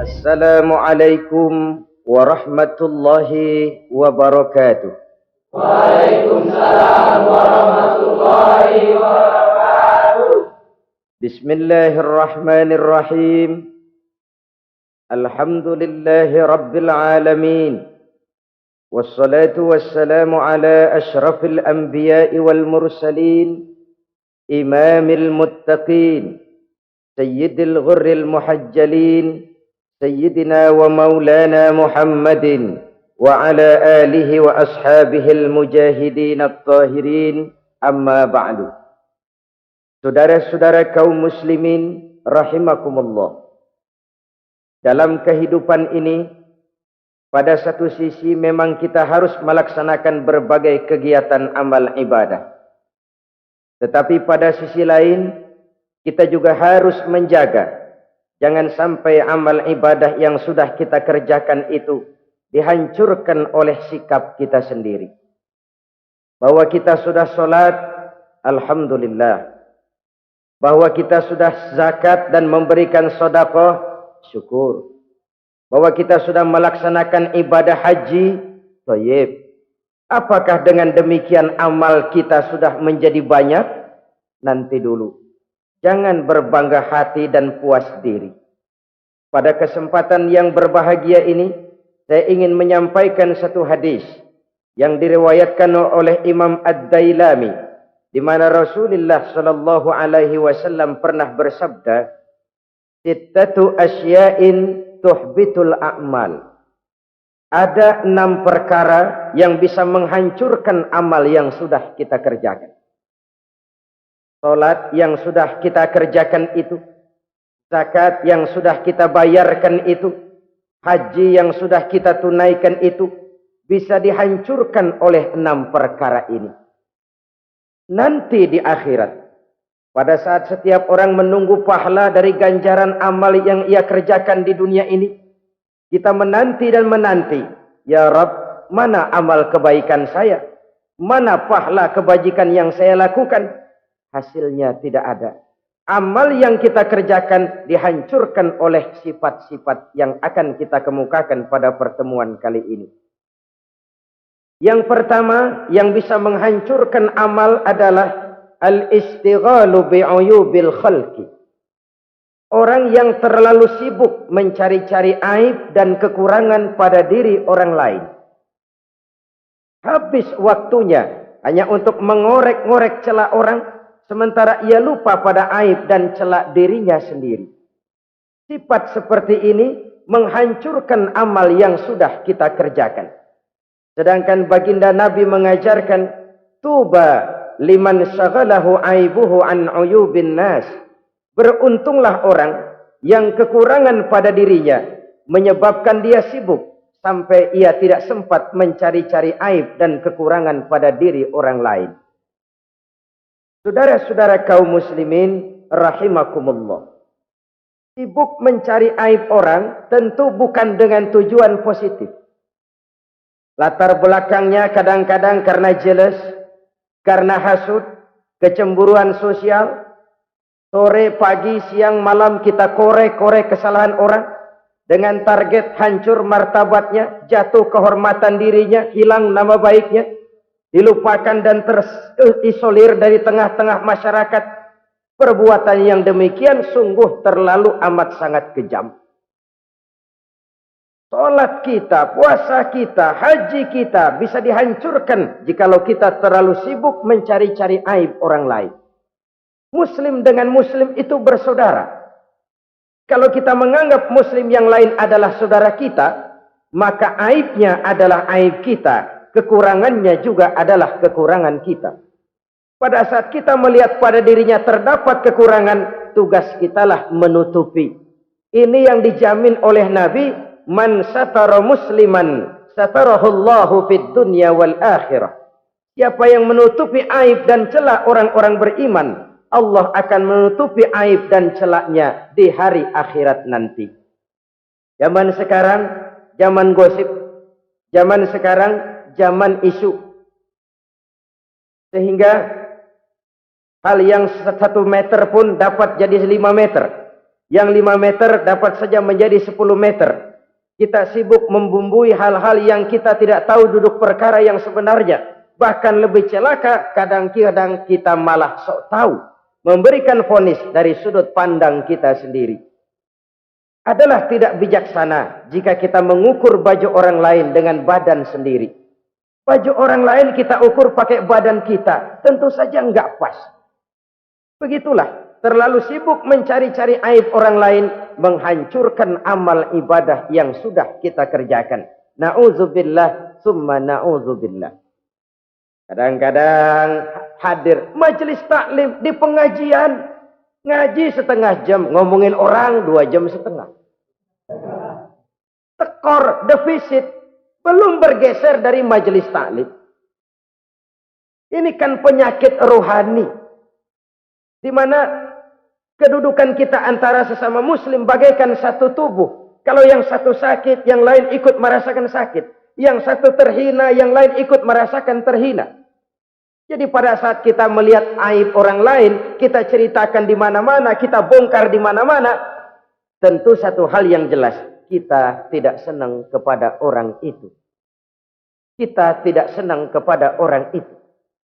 Assalamualaikum warahmatullahi wabarakatuh. Waalaikumsalam warahmatullahi wabarakatuh. Bismillahirrahmanirrahim. Alhamdulillahi rabbil alamin. Wassalatu wassalamu ala ashrafil anbiya'i wal mursalin, imamil muttaqin, sayyidil ghurril muhajjalin, sayyidina wa maulana Muhammadin wa ala alihi wa ashabihil mujahidin at-tahirin, amma ba'du. Saudara-saudara kaum muslimin rahimakumullah. Dalam kehidupan ini, pada satu sisi memang kita harus melaksanakan berbagai kegiatan amal ibadah. Tetapi pada sisi lain, kita juga harus menjaga jangan sampai amal ibadah yang sudah kita kerjakan itu dihancurkan oleh sikap kita sendiri. Bahwa kita sudah sholat, alhamdulillah. Bahwa kita sudah zakat dan memberikan sedekah, syukur. Bahwa kita sudah melaksanakan ibadah haji, thayyib. Apakah dengan demikian amal kita sudah menjadi banyak? Nanti dulu. Jangan berbangga hati dan puas diri. Pada kesempatan yang berbahagia ini, saya ingin menyampaikan satu hadis yang diriwayatkan oleh Imam Ad-Dailami, di mana Rasulullah sallallahu alaihi wasallam pernah bersabda, "Sittatu asya'in tuhbitul a'mal." Ada 6 perkara yang bisa menghancurkan amal yang sudah kita kerjakan. Salat yang sudah kita kerjakan itu, zakat yang sudah kita bayarkan itu, haji yang sudah kita tunaikan itu, bisa dihancurkan oleh 6 perkara ini. Nanti di akhirat, pada saat setiap orang menunggu pahala dari ganjaran amal yang ia kerjakan di dunia ini, kita menanti dan menanti, ya Rabb, mana amal kebaikan saya? Mana pahala kebajikan yang saya lakukan? Hasilnya tidak ada. Amal yang kita kerjakan dihancurkan oleh sifat-sifat yang akan kita kemukakan pada pertemuan kali ini. Yang pertama yang bisa menghancurkan amal adalah al-istighalu bi'uyubil khalqi. Orang yang terlalu sibuk mencari-cari aib dan kekurangan pada diri orang lain. Habis waktunya hanya untuk mengorek-ngorek celah orang, sementara ia lupa pada aib dan celak dirinya sendiri. Sifat seperti ini menghancurkan amal yang sudah kita kerjakan. Sedangkan baginda Nabi mengajarkan, tuba liman syaghalahu aibuhu an uyubin nas. Beruntunglah orang yang kekurangan pada dirinya menyebabkan dia sibuk sampai ia tidak sempat mencari-cari aib dan kekurangan pada diri orang lain. Saudara-saudara kaum muslimin rahimakumullah. Sibuk mencari aib orang tentu bukan dengan tujuan positif. Latar belakangnya kadang-kadang karena jealous, karena hasud, kecemburuan sosial. Sore, pagi, siang, malam kita korek-korek kesalahan orang dengan target hancur martabatnya, jatuh kehormatan dirinya, hilang nama baiknya, dilupakan dan terisolir dari tengah-tengah masyarakat. Perbuatan yang demikian sungguh terlalu amat sangat kejam. Salat kita, puasa kita, haji kita bisa dihancurkan jikalau kita terlalu sibuk mencari-cari aib orang lain. Muslim dengan muslim itu bersaudara. Kalau kita menganggap muslim yang lain adalah saudara kita, maka aibnya adalah aib kita, kekurangannya juga adalah kekurangan kita. Pada saat kita melihat pada dirinya terdapat kekurangan, tugas kitalah menutupi. Ini yang dijamin oleh Nabi, man satara musliman satarahullahu fid dunya wal akhirah. Siapa yang menutupi aib dan celah orang-orang beriman, Allah akan menutupi aib dan celaknya di hari akhirat nanti. Zaman sekarang, zaman gosip. Zaman sekarang, zaman isu. Sehingga hal yang 1 meter pun dapat jadi 5 meter. Yang 5 meter dapat saja menjadi 10 meter. Kita sibuk membumbui hal-hal yang kita tidak tahu duduk perkara yang sebenarnya. Bahkan lebih celaka, kadang-kadang kita malah sok tahu. Memberikan vonis dari sudut pandang kita sendiri. Adalah tidak bijaksana jika kita mengukur baju orang lain dengan badan sendiri. Baju orang lain kita ukur pakai badan kita. Tentu saja enggak pas. Begitulah. Terlalu sibuk mencari-cari aib orang lain. Menghancurkan amal ibadah yang sudah kita kerjakan. Na'udzubillah summa na'udzubillah. Kadang-kadang hadir majelis taklim di pengajian. Ngaji setengah jam. Ngomongin orang 2 jam setengah. Tekor, defisit. Belum bergeser dari majelis taklim. Ini kan penyakit rohani. Di mana kedudukan kita antara sesama muslim bagaikan satu tubuh. Kalau yang satu sakit, yang lain ikut merasakan sakit. Yang satu terhina, yang lain ikut merasakan terhina. Jadi pada saat kita melihat aib orang lain, kita ceritakan di mana-mana, kita bongkar di mana-mana, tentu satu hal yang jelas, kita tidak senang kepada orang itu. Kita tidak senang kepada orang itu.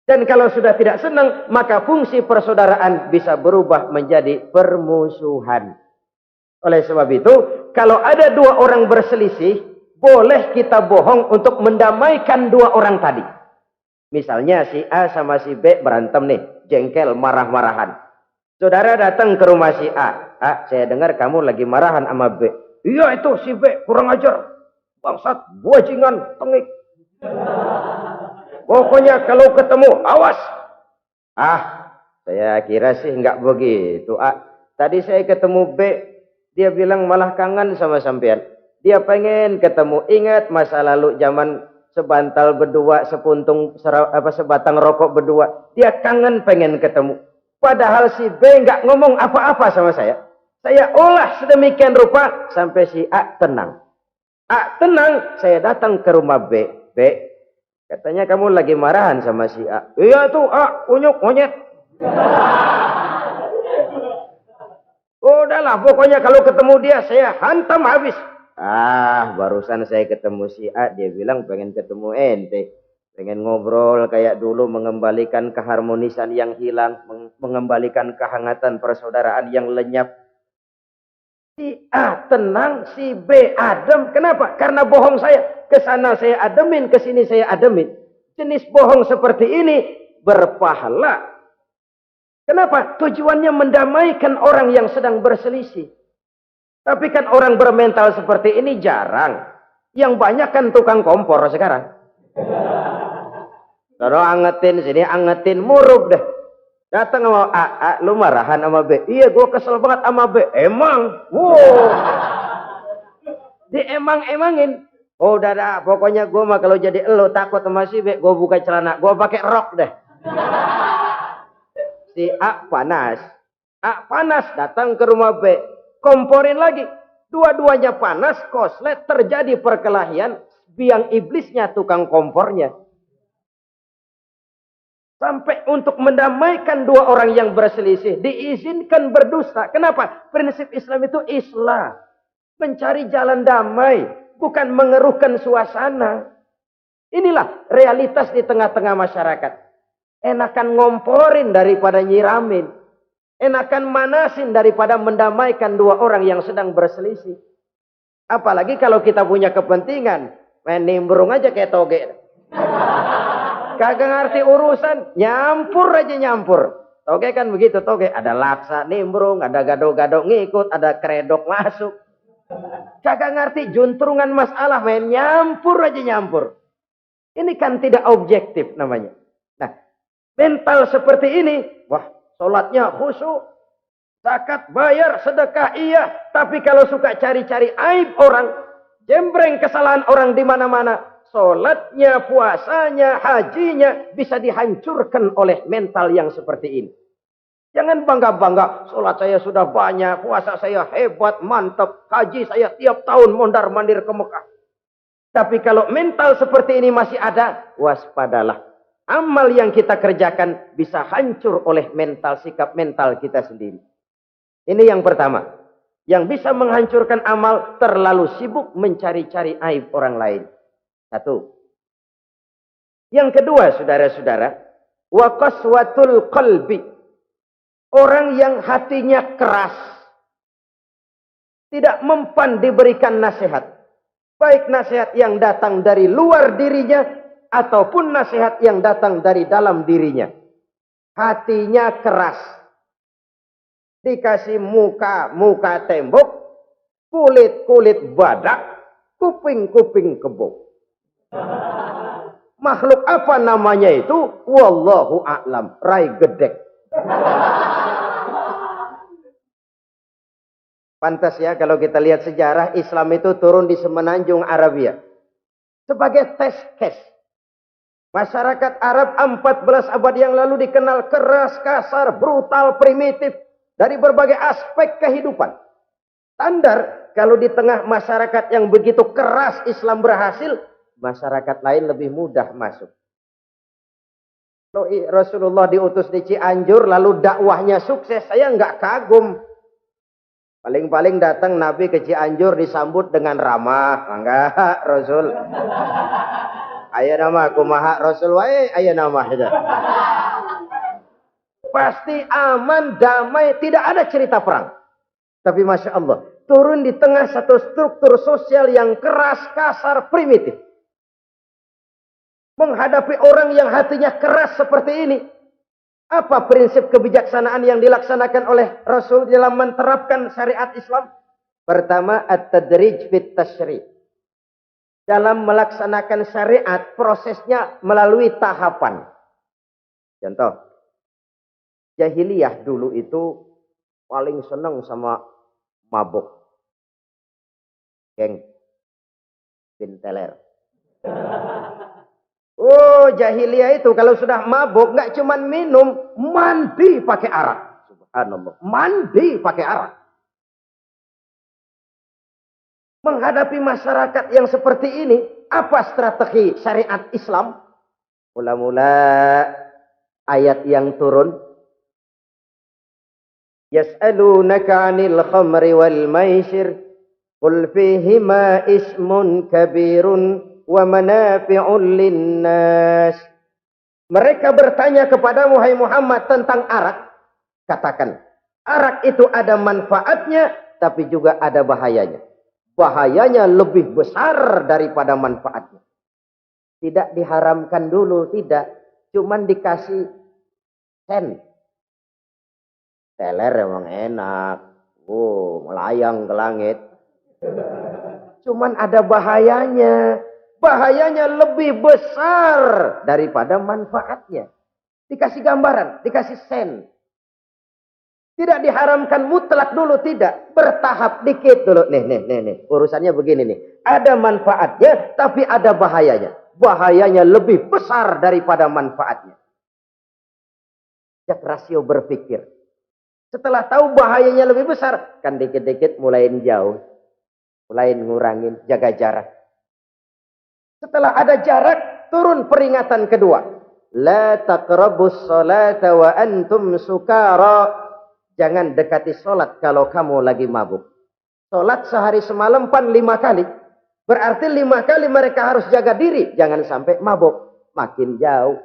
Dan kalau sudah tidak senang, maka fungsi persaudaraan bisa berubah menjadi permusuhan. Oleh sebab itu, kalau ada 2 orang berselisih, boleh kita bohong untuk mendamaikan 2 orang tadi. Misalnya si A sama si B berantem nih, jengkel, marah-marahan. Saudara datang ke rumah si A. A, saya dengar kamu lagi marahan sama B. Iya itu si B, kurang ajar. Bangsat, bajingan, tengik. Pokoknya kalau ketemu, awas. Ah, saya kira sih enggak begitu. A, tadi saya ketemu B, dia bilang malah kangen sama sampean. Dia pengen ketemu. Ingat masa lalu zaman sebantal berdua, sebatang rokok berdua. Dia kangen pengen ketemu. Padahal si B enggak ngomong apa-apa sama saya. Saya olah sedemikian rupa sampai si A tenang. A tenang, saya datang ke rumah B. B, katanya kamu lagi marahan sama si A. Iya tuh A, kunyuk monyet. Udahlah, pokoknya kalau ketemu dia saya hantam habis. Ah, barusan saya ketemu si A, dia bilang pengen ketemu ente. Pengen ngobrol kayak dulu, mengembalikan keharmonisan yang hilang, mengembalikan kehangatan persaudaraan yang lenyap. Si A tenang, si B adem. Kenapa? Karena bohong saya. Kesana saya ademin, kesini saya ademin. Jenis bohong seperti ini berpahala. Kenapa? Tujuannya mendamaikan orang yang sedang berselisih. Tapi kan orang bermental seperti ini jarang. Yang banyak kan tukang kompor sekarang. Kalau angetin sini, angetin murub deh. Datang sama A, lu marahan sama B. Iya, gue kesel banget sama B. Emang? Wow. Diemang-emangin. Oh, udah dah. Pokoknya gue mah kalau jadi elo takut sama si B, gue buka celana. Gue pakai rok deh. Si A panas. A panas, datang ke rumah B. Komporin lagi. Dua-duanya panas, koslet, terjadi perkelahian. Biang iblisnya tukang kompornya. Sampai untuk mendamaikan 2 orang yang berselisih. Diizinkan berdusta. Kenapa? Prinsip Islam itu islah. Mencari jalan damai. Bukan mengeruhkan suasana. Inilah realitas di tengah-tengah masyarakat. Enakan ngomporin daripada nyiramin. Enakan manasin daripada mendamaikan 2 orang yang sedang berselisih. Apalagi kalau kita punya kepentingan. Main nimbrung aja kayak toge. Kagak ngerti urusan. Nyampur aja nyampur. Toge kan begitu toge. Ada laksa nimbrung. Ada gado-gado ngikut. Ada kredok masuk. Kagak ngerti juntrungan masalah. Main nyampur aja nyampur. Ini kan tidak objektif namanya. Nah, mental seperti ini. Wah, sholatnya khusyuk. Zakat bayar, sedekah iya. Tapi kalau suka cari-cari aib orang. Jembreng kesalahan orang di mana-mana. Sholatnya, puasanya, hajinya bisa dihancurkan oleh mental yang seperti ini. Jangan bangga-bangga, sholat saya sudah banyak, puasa saya hebat, mantap, haji saya tiap tahun mondar-mandir ke Mekah. Tapi kalau mental seperti ini masih ada, waspadalah. Amal yang kita kerjakan bisa hancur oleh mental, sikap mental kita sendiri. Ini yang pertama. Yang bisa menghancurkan amal terlalu sibuk mencari-cari aib orang lain. Satu. Yang kedua, saudara-saudara, wa qaswatul qalbi. Orang yang hatinya keras, tidak mempan diberikan nasihat. Baik nasihat yang datang dari luar dirinya, ataupun nasihat yang datang dari dalam dirinya. Hatinya keras. Dikasih muka tembok, kulit badak, kuping kebo. Makhluk apa namanya itu? Wallahu a'lam. Rai gedek. Pantas ya kalau kita lihat sejarah, Islam itu turun di semenanjung Arabia. Sebagai test case. Masyarakat Arab 14 abad yang lalu dikenal keras, kasar, brutal, primitif. Dari berbagai aspek kehidupan. Standar, kalau di tengah masyarakat yang begitu keras Islam berhasil, masyarakat lain lebih mudah masuk. Rasulullah diutus di Cianjur, lalu dakwahnya sukses, saya nggak kagum. Paling-paling datang Nabi ke Cianjur disambut dengan ramah. Enggak, Rasul. Ayo nama kumaha Rasul wae, ayo nama. Pasti aman, damai, tidak ada cerita perang. Tapi Masya Allah, turun di tengah satu struktur sosial yang keras, kasar, primitif. Menghadapi orang yang hatinya keras seperti ini. Apa prinsip kebijaksanaan yang dilaksanakan oleh Rasul dalam menerapkan syariat Islam? Pertama, at-tadrij fit tasyri'. Dalam melaksanakan syariat, prosesnya melalui tahapan. Contoh. Jahiliyah dulu itu paling senang sama mabuk. Geng. Pinteler. Oh, jahiliyah itu kalau sudah mabuk nggak cuman minum, mandi pakai arak. Subhanallah. Mandi pakai arak. Menghadapi masyarakat yang seperti ini, apa strategi syariat Islam? Mula-mula ayat yang turun. Yas'alunaka 'anil khamri wal maisir qul fihima ismun kabirun wa manafi'un linnas. Mereka bertanya kepada Muhammad tentang arak. Katakan, arak itu ada manfaatnya tapi juga ada bahayanya. Bahayanya lebih besar daripada manfaatnya. Tidak diharamkan dulu, tidak. Cuman dikasih sen. Teler emang enak. Melayang ke langit. Cuman ada bahayanya. Bahayanya lebih besar daripada manfaatnya. Dikasih gambaran, dikasih sen. Tidak diharamkan mutlak dulu, tidak. Bertahap dikit dulu. Nih. Urusannya begini nih. Ada manfaatnya, tapi ada bahayanya. Bahayanya lebih besar daripada manfaatnya. Jak rasio berpikir. Setelah tahu bahayanya lebih besar, kan dikit-dikit mulain jauh. Mulain ngurangin, jaga jarak. Setelah ada jarak, turun peringatan kedua. La taqrabus salata wa antum sukara. Jangan dekati solat kalau kamu lagi mabuk. Solat sehari semalam 5 kali. Berarti 5 kali mereka harus jaga diri. Jangan sampai mabuk. Makin jauh.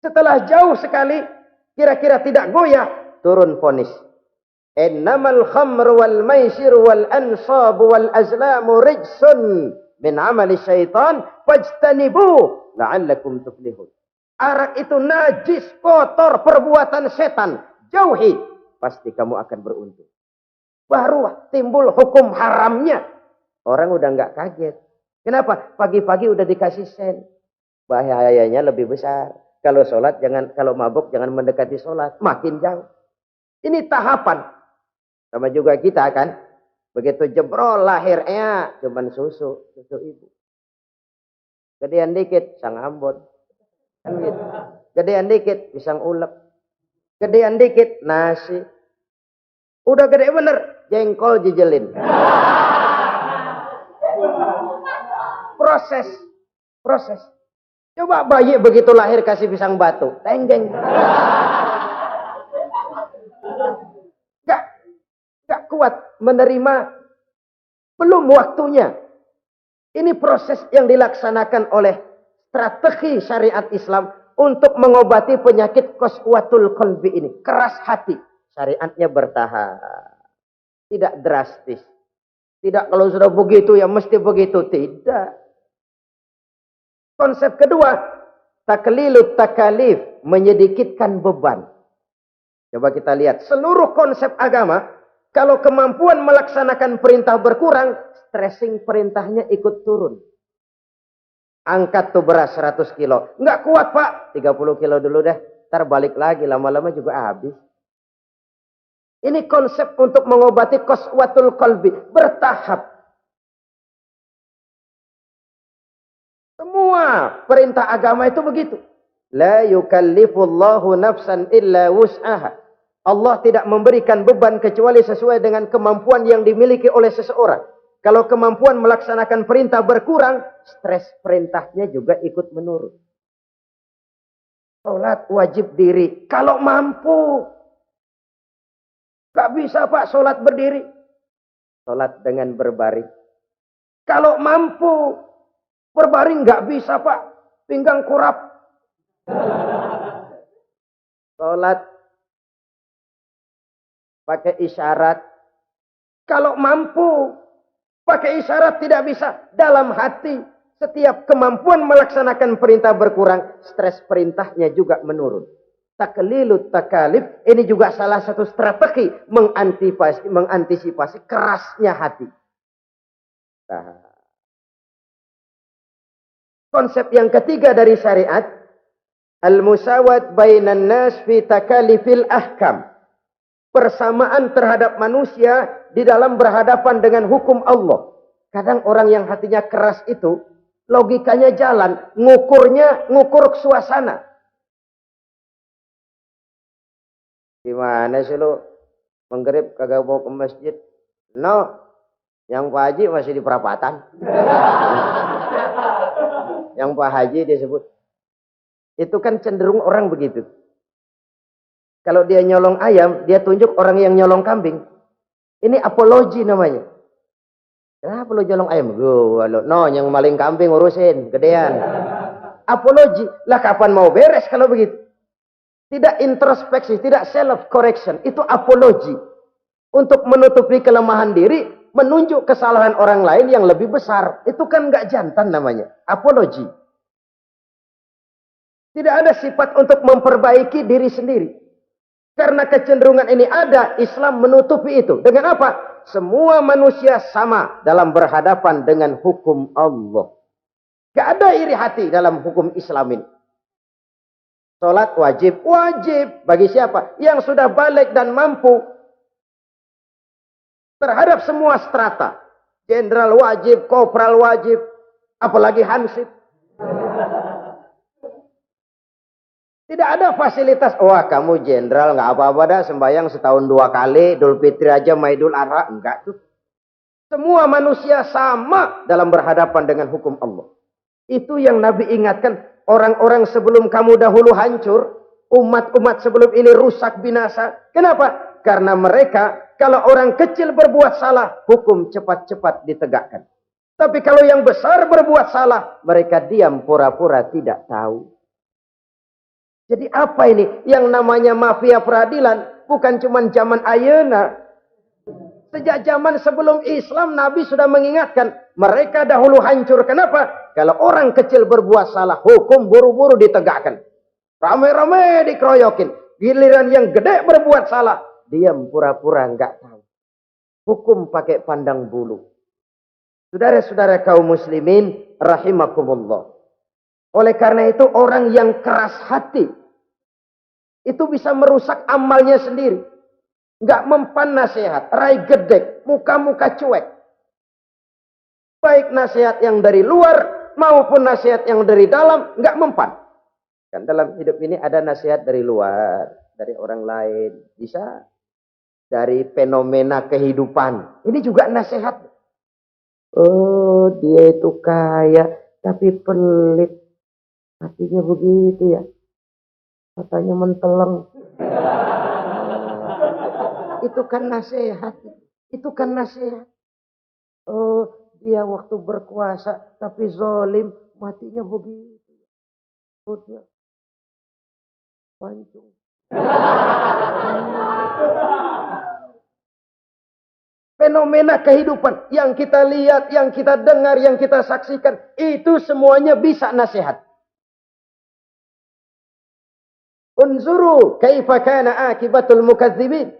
Setelah jauh sekali, kira-kira tidak goyah. Turun vonis. Innamal khamru wal maisir wal ansab wal azlamu rijsun min amali syaitan fajtanibu la'allakum tuflihun. Arak itu najis, kotor, perbuatan setan. Jauhi, pasti kamu akan beruntung. Baru timbul hukum haramnya. Orang udah nggak kaget. Kenapa? Pagi-pagi udah dikasih sen. Bahayanya lebih besar. Kalau sholat jangan, kalau mabuk jangan mendekati sholat. Makin jauh. Ini tahapan. Sama juga kita kan. Begitu jebrol lahirnya cuman susu ibu. Gedean dikit sang ambon. Kan gitu. Gedean dikit pisang ulek. Gedean dikit nasi. Udah gede bener jengkol jijelin. Proses. Coba bayi begitu lahir kasih pisang batu, tenggeng. Gak kuat menerima, belum waktunya. Ini proses yang dilaksanakan oleh strategi syariat Islam untuk mengobati penyakit qaswatul qalbi ini. Keras hati. Syariatnya bertahap. Tidak drastis. Tidak kalau sudah begitu ya mesti begitu. Tidak. Konsep kedua, taklilut takalif, menyedikitkan beban. Coba kita lihat, seluruh konsep agama, kalau kemampuan melaksanakan perintah berkurang, stressing perintahnya ikut turun. Angkat tuh beras 100 kilo. Nggak kuat pak, 30 kilo dulu deh. Ntar balik lagi, lama-lama juga habis. Ini konsep untuk mengobati qaswatul qalbi. Bertahap. Semua perintah agama itu begitu. La yukallifullahu nafsan illa wus'aha. Allah tidak memberikan beban kecuali sesuai dengan kemampuan yang dimiliki oleh seseorang. Kalau kemampuan melaksanakan perintah berkurang, stres perintahnya juga ikut menurun. Salat wajib diri. Kalau mampu. Gak bisa pak salat berdiri. Salat dengan berbaring. Kalau mampu. Berbaring gak bisa pak. Pinggang kurap. Salat pakai isyarat. Kalau mampu pakai isyarat tidak bisa. Dalam hati setiap kemampuan melaksanakan perintah berkurang, stres perintahnya juga menurun. Taklilut takalif ini juga salah satu strategi mengantisipasi kerasnya hati. Nah, konsep yang ketiga dari syariat, al-musawat bainan nas fi takalifil ahkam. Persamaan terhadap manusia di dalam berhadapan dengan hukum Allah. Kadang orang yang hatinya keras itu, logikanya jalan, ngukur suasana. Gimana sih lu? Menggerib kagak mau ke masjid? No, yang Pak Haji masih di perapatan. Yang Pak Haji disebut. Itu kan cenderung orang begitu. Kalau dia nyolong ayam, dia tunjuk orang yang nyolong kambing. Ini apologi namanya. Kenapa lu nyolong ayam? No, yang maling kambing urusin, gedean. Apologi. Lah kapan mau beres kalau begitu? Tidak introspeksi, tidak self correction. Itu apologi. Untuk menutupi kelemahan diri, menunjuk kesalahan orang lain yang lebih besar. Itu kan nggak jantan namanya. Apologi. Tidak ada sifat untuk memperbaiki diri sendiri. Karena kecenderungan ini ada, Islam menutupi itu. Dengan apa? Semua manusia sama dalam berhadapan dengan hukum Allah. Gak ada iri hati dalam hukum Islam ini. Salat wajib. Wajib. Bagi siapa? Yang sudah balik dan mampu. Terhadap semua strata. Jenderal wajib, kopral wajib. Apalagi hansip. Tidak ada fasilitas. Wah kamu jenderal nggak apa-apa dah sembahyang setahun 2 kali. Idul Fitri aja sama Idul Adha. Enggak tuh. Semua manusia sama dalam berhadapan dengan hukum Allah. Itu yang Nabi ingatkan. Orang-orang sebelum kamu dahulu hancur. Umat-umat sebelum ini rusak binasa. Kenapa? Karena mereka kalau orang kecil berbuat salah. Hukum cepat-cepat ditegakkan. Tapi kalau yang besar berbuat salah. Mereka diam pura-pura tidak tahu. Jadi apa ini? Yang namanya mafia peradilan bukan cuma zaman ayeuna. Sejak zaman sebelum Islam Nabi sudah mengingatkan. Mereka dahulu hancur. Kenapa? Kalau orang kecil berbuat salah, hukum buru-buru ditegakkan. Rame-rame dikeroyokin. Giliran yang gede berbuat salah, diam pura-pura enggak tahu. Hukum pakai pandang bulu. Saudara-saudara kaum muslimin rahimakumullah. Oleh karena itu orang yang keras hati itu bisa merusak amalnya sendiri. Enggak mempan nasihat, rai gedek, muka-muka cuek. Baik nasihat yang dari luar maupun nasihat yang dari dalam enggak mempan. Kan dalam hidup ini ada nasihat dari luar, dari orang lain, bisa dari fenomena kehidupan. Ini juga nasihat. Oh, dia itu kaya tapi pelit. Hatinya begitu ya. Katanya menteleng. Itu kan nasihat. Itu kan nasihat. Oh, dia waktu berkuasa tapi zalim, matinya begitu. Perutnya pancung. Fenomena kehidupan yang kita lihat, yang kita dengar, yang kita saksikan, itu semuanya bisa nasihat. Unzuru kaifa kana akibatul mukadzibin.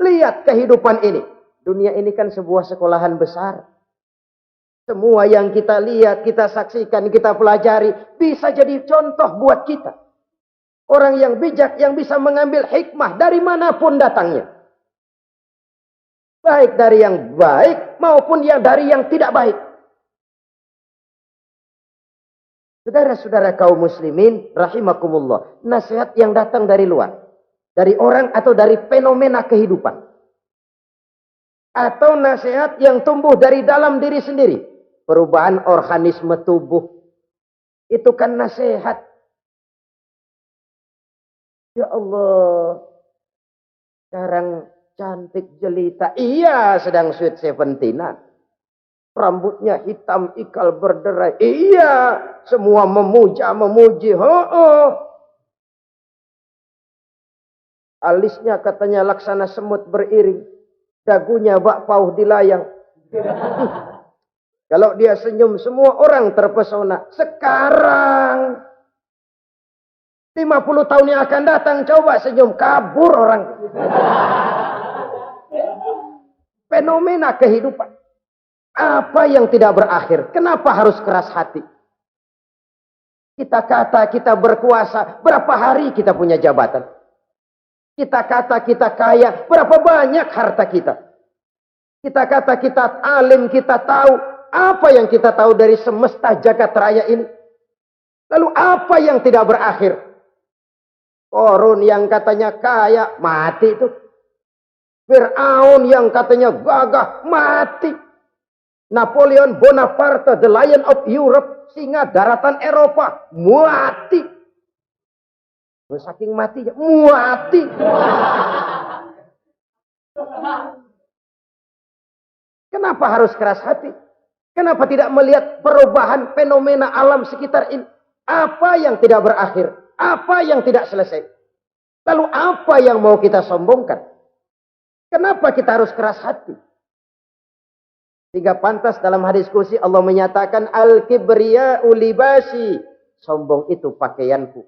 Lihat kehidupan ini. Dunia ini kan sebuah sekolahan besar. Semua yang kita lihat, kita saksikan, kita pelajari, bisa jadi contoh buat kita. Orang yang bijak, yang bisa mengambil hikmah dari manapun datangnya. Baik dari yang baik maupun yang dari yang tidak baik. Saudara-saudara kaum muslimin rahimakumullah. Nasihat yang datang dari luar. Dari orang atau dari fenomena kehidupan. Atau nasihat yang tumbuh dari dalam diri sendiri. Perubahan organisme tubuh. Itu kan nasihat. Ya Allah. Sekarang cantik jelita. Iya, sedang sweet 17-an. Rambutnya hitam, ikal berderai. Iya, semua memuja, memuji. Alisnya katanya laksana semut beriring. Dagunya bak pauh dilayang. Kalau dia senyum, semua orang terpesona. Sekarang 50 tahun yang akan datang, coba senyum, kabur orang. Fenomena kehidupan. Apa yang tidak berakhir? Kenapa harus keras hati? Kita kata kita berkuasa, berapa hari kita punya jabatan? Kita kata kita kaya, berapa banyak harta kita? Kita kata kita alim, kita tahu. Apa yang kita tahu dari semesta jagat raya ini? Lalu apa yang tidak berakhir? Korun yang katanya kaya, mati itu. Fir'aun yang katanya gagah, mati. Napoleon Bonaparte, the Lion of Europe, singa daratan Eropa, mati. Saking matinya, mati. Kenapa harus keras hati? Kenapa tidak melihat perubahan fenomena alam sekitar ini? Apa yang tidak berakhir? Apa yang tidak selesai? Lalu apa yang mau kita sombongkan? Kenapa kita harus keras hati? Sehingga pantas dalam hadis kursi Allah menyatakan al-kibriya'u libasi. Sombong itu pakaianku.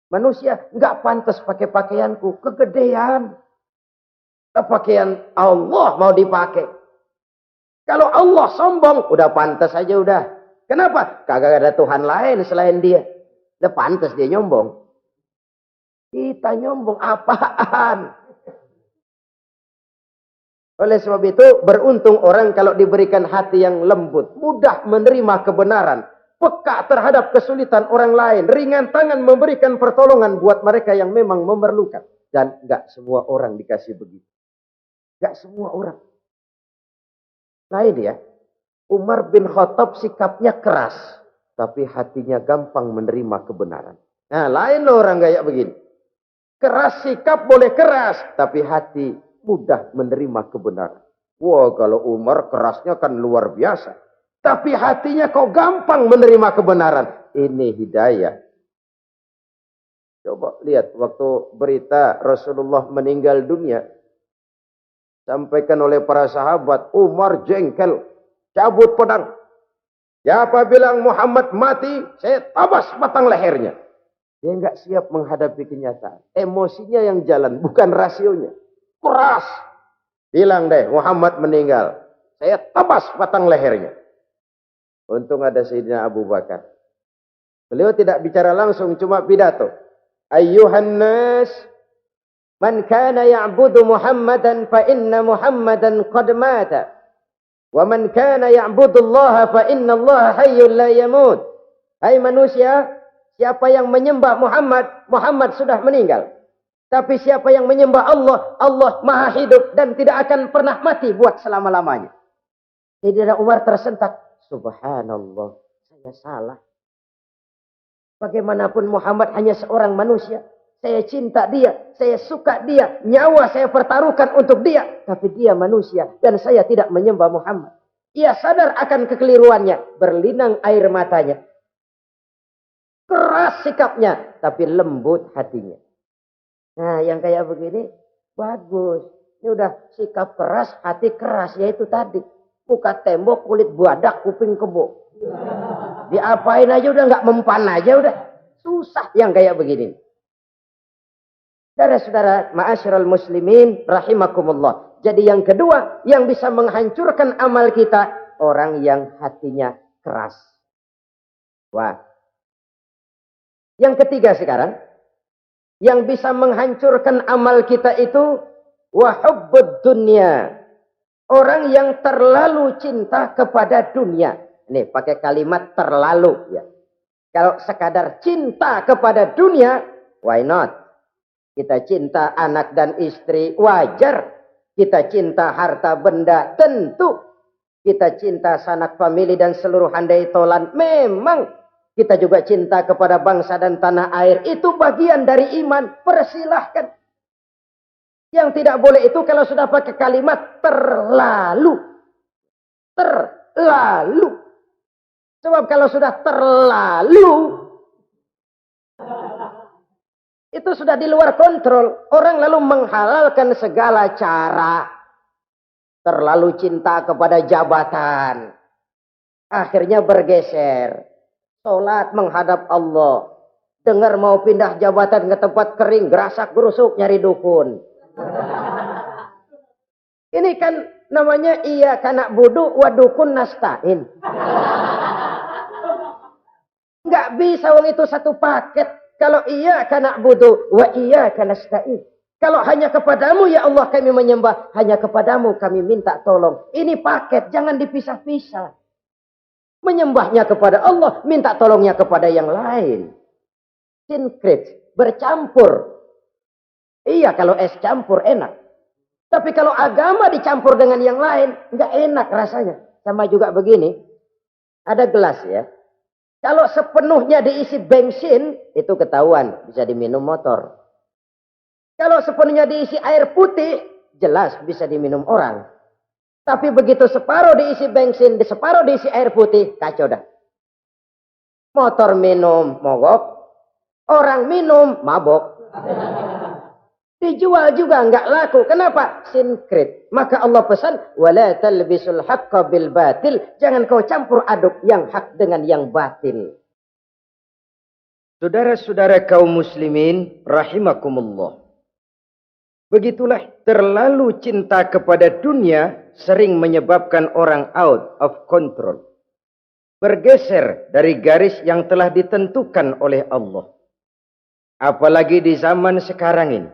Manusia enggak pantas pakai pakaianku, kegedean. Pakaian Allah mau dipakai. Kalau Allah sombong, udah pantas aja udah. Kenapa? Kagak ada Tuhan lain selain dia. Udah pantas dia nyombong. Kita nyombong apaan? Oleh sebab itu, beruntung orang kalau diberikan hati yang lembut, mudah menerima kebenaran, peka terhadap kesulitan orang lain, ringan tangan memberikan pertolongan buat mereka yang memang memerlukan. Dan enggak semua orang dikasih begitu. Enggak semua orang. Lain ya, Umar bin Khattab sikapnya keras, tapi hatinya gampang menerima kebenaran. Nah, lain loh orang kayak begini. Keras sikap boleh keras, tapi hati mudah menerima kebenaran. Wah, kalau Umar kerasnya kan luar biasa. Tapi hatinya kok gampang menerima kebenaran. Ini hidayah. Coba lihat waktu berita Rasulullah meninggal dunia. Sampaikan oleh para sahabat, Umar jengkel. Cabut pedang. Siapa bilang Muhammad mati, saya tabas batang lehernya. Dia enggak siap menghadapi kenyataan. Emosinya yang jalan, bukan rasionya. Keras. Bilang deh, Muhammad meninggal. Saya tabas batang lehernya. Untung ada Sayyidina Abu Bakar. Beliau tidak bicara langsung, cuma pidato. Ayyuhan nas, man kana ya'budu Muhammadan fa inna Muhammadan qad mata. Wa man kana ya'budu Allah fa inna Allah hayyun la yamut. Hai manusia, siapa yang menyembah Muhammad, Muhammad sudah meninggal. Tapi siapa yang menyembah Allah, Allah maha hidup dan tidak akan pernah mati buat selama-lamanya. Sayyidina Umar tersentak. Subhanallah, saya salah. Bagaimanapun Muhammad hanya seorang manusia. Saya cinta dia, saya suka dia, nyawa saya pertaruhkan untuk dia. Tapi dia manusia dan saya tidak menyembah Muhammad. Ia sadar akan kekeliruannya, berlinang air matanya. Keras sikapnya, tapi lembut hatinya. Nah, yang kayak begini, bagus. Ini udah sikap keras, hati keras, yaitu tadi. Muka tembok, kulit badak, kuping kebo. Diapain aja udah nggak mempan aja udah. Susah yang kayak begini. Saudara-saudara, ma'asyiral muslimin rahimakumullah. Jadi yang kedua yang bisa menghancurkan amal kita, orang yang hatinya keras. Wah. Yang ketiga sekarang, yang bisa menghancurkan amal kita itu wahubbud dunya. Orang yang terlalu cinta kepada dunia. Nih, pakai kalimat terlalu ya. Kalau sekadar cinta kepada dunia, why not? Kita cinta anak dan istri, wajar. Kita cinta harta benda, tentu. Kita cinta sanak famili dan seluruh handai tolan, memang. Kita juga cinta kepada bangsa dan tanah air. Itu bagian dari iman, persilahkan. Yang tidak boleh itu kalau sudah pakai kalimat terlalu. Terlalu. Sebab kalau sudah terlalu, itu sudah di luar kontrol. Orang lalu menghalalkan segala cara. Terlalu cinta kepada jabatan. Akhirnya bergeser. Sholat menghadap Allah. Dengar mau pindah jabatan ke tempat kering. Gerasak gerusuk nyari dukun. Ini kan namanya iya kana budu wa dukun nastain. Nggak bisa wong itu satu paket. Kalau iya kana budu wa iya kana nasta'in. Kalau hanya kepadamu ya Allah kami menyembah, hanya kepadamu kami minta tolong. Ini paket, jangan dipisah-pisah. Menyembahnya kepada Allah, minta tolongnya kepada yang lain. Sinkret, bercampur. Iya kalau es campur enak. Tapi kalau agama dicampur dengan yang lain, nggak enak rasanya. Sama juga begini, ada gelas ya. Kalau sepenuhnya diisi bensin, itu ketahuan. Bisa diminum motor. Kalau sepenuhnya diisi air putih, jelas bisa diminum orang. Tapi begitu separuh diisi bensin, separuh diisi air putih, kacau dah. Motor minum, mogok. Orang minum, mabok. Dijual juga nggak laku. Kenapa? Sinkret. Maka Allah pesan, wala talbisul haqqa bil batil. Jangan kau campur aduk yang hak dengan yang batil. Saudara-saudara kaum muslimin rahimakumullah. Begitulah terlalu cinta kepada dunia sering menyebabkan orang out of control. Bergeser dari garis yang telah ditentukan oleh Allah. Apalagi di zaman sekarang ini.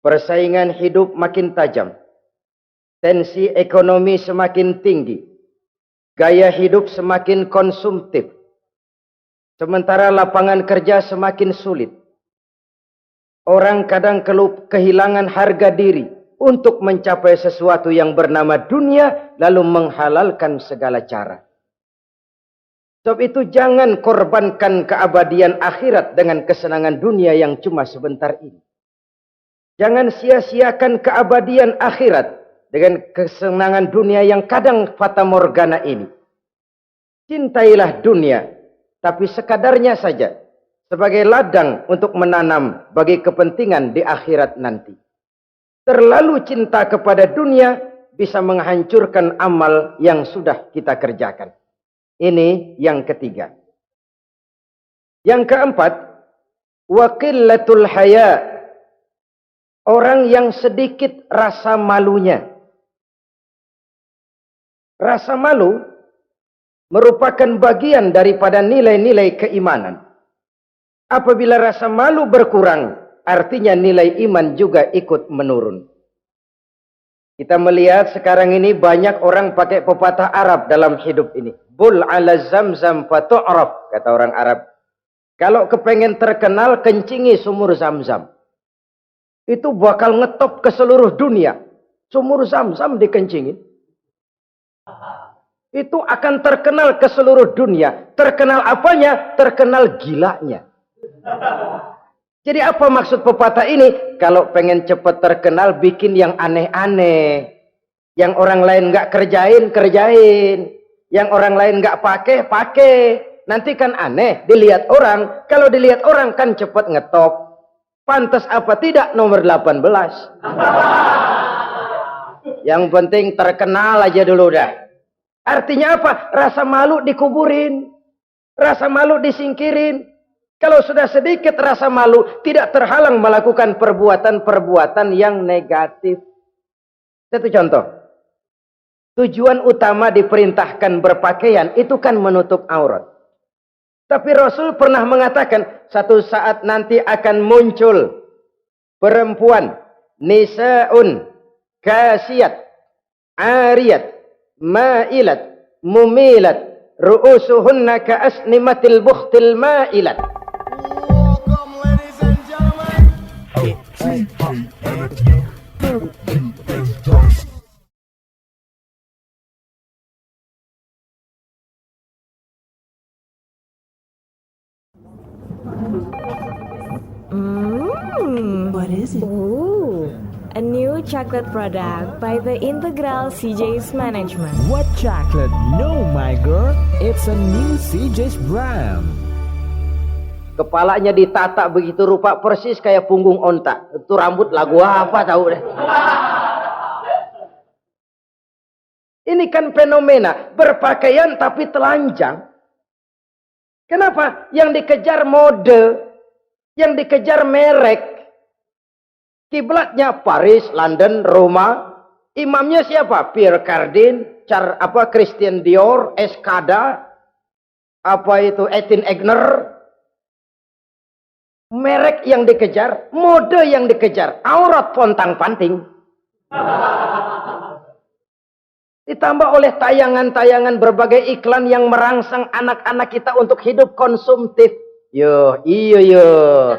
Persaingan hidup makin tajam. Tensi ekonomi semakin tinggi. Gaya hidup semakin konsumtif. Sementara lapangan kerja semakin sulit. Orang kadang kehilangan harga diri untuk mencapai sesuatu yang bernama dunia, lalu menghalalkan segala cara. Sebab itu jangan korbankan keabadian akhirat dengan kesenangan dunia yang cuma sebentar ini. Jangan sia-siakan keabadian akhirat dengan kesenangan dunia yang kadang fata morgana ini. Cintailah dunia, tapi sekadarnya saja. Sebagai ladang untuk menanam bagi kepentingan di akhirat nanti. Terlalu cinta kepada dunia bisa menghancurkan amal yang sudah kita kerjakan. Ini yang ketiga. Yang keempat, waqillatul haya. Orang yang sedikit rasa malunya. Rasa malu merupakan bagian daripada nilai-nilai keimanan. Apabila rasa malu berkurang, artinya nilai iman juga ikut menurun. Kita melihat sekarang ini banyak orang pakai pepatah Arab dalam hidup ini. Bul ala zamzam fatu'raf, kata orang Arab. Kalau kepengen terkenal, kencingi sumur Zam-Zam. Itu bakal ngetop ke seluruh dunia. Sumur Zam-Zam dikencingin. Itu akan terkenal ke seluruh dunia. Terkenal apanya? Terkenal gilanya. Jadi apa maksud pepatah ini? Kalau pengen cepat terkenal, bikin yang aneh-aneh. Yang orang lain nggak kerjain, kerjain. Yang orang lain nggak pakai, pakai. Nanti kan aneh, dilihat orang. Kalau dilihat orang kan cepat ngetop. Pantas apa tidak nomor 18. Yang penting terkenal aja dulu dah. Artinya apa? Rasa malu dikuburin. Rasa malu disingkirin. Kalau sudah sedikit rasa malu, tidak terhalang melakukan perbuatan-perbuatan yang negatif. Satu contoh. Tujuan utama diperintahkan berpakaian itu kan menutup aurat. Tapi Rasul pernah mengatakan, satu saat nanti akan muncul perempuan, nisa'un, kasiyat, ariyat, ma'ilat, mumilat, ru'usuhunna ka'asnimatil bukhtil ma'ilat. What is it? Ooh, a new chocolate product by the Integral CJ's Management. What chocolate? No, my girl. It's a new CJ's brand. Kepalanya ditata begitu rupa persis kayak punggung onta. Itu rambut lagu apa tahu deh. Ini kan fenomena berpakaian tapi telanjang. Kenapa? Yang dikejar mode, yang dikejar merek. Kiblatnya Paris, London, Roma. Imamnya siapa? Pierre Cardin, Christian Dior, Escada, Etienne Egner. Merek yang dikejar, mode yang dikejar, aurat pontang-panting. Ditambah oleh tayangan-tayangan berbagai iklan yang merangsang anak-anak kita untuk hidup konsumtif. Yo, iyo.